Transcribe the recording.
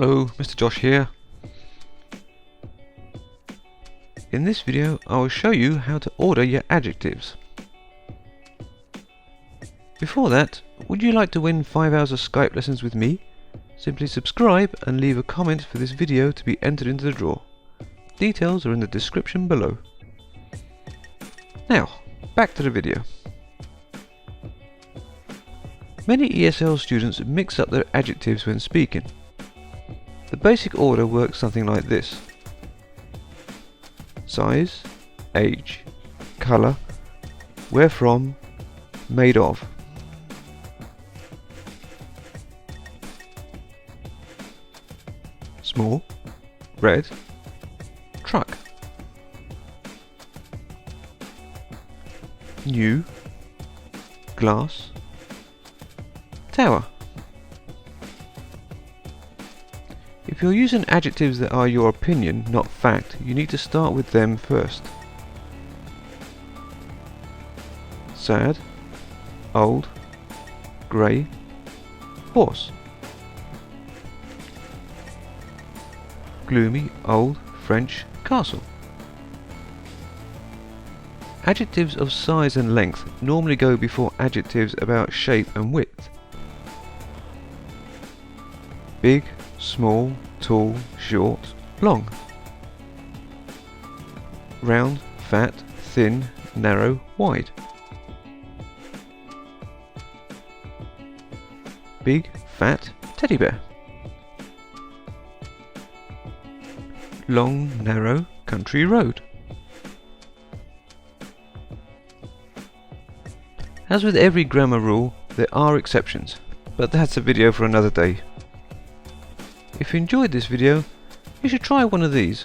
Hello, Mr. Josh here. In this video I will show you how to order your adjectives. Before that, would you like to win 5 hours of Skype lessons with me? Simply subscribe and leave a comment for this video to be entered into the draw. Details are in the description below. Now, back to the video. Many ESL students mix up their adjectives when speaking. The basic order works something like this: size, age, colour, where from, made of. Small, red, truck. New, glass, tower. If you're using adjectives that are your opinion, not fact, you need to start with them first. Sad, old, grey, horse. Gloomy, old, French, castle. Adjectives of size and length normally go before adjectives about shape and width. Big, small, tall, short, long. Round, fat, thin, narrow, wide. Big, fat, teddy bear. Long, narrow, country road. As with every grammar rule, there are exceptions, but that's a video for another day. If you enjoyed this video, you should try one of these.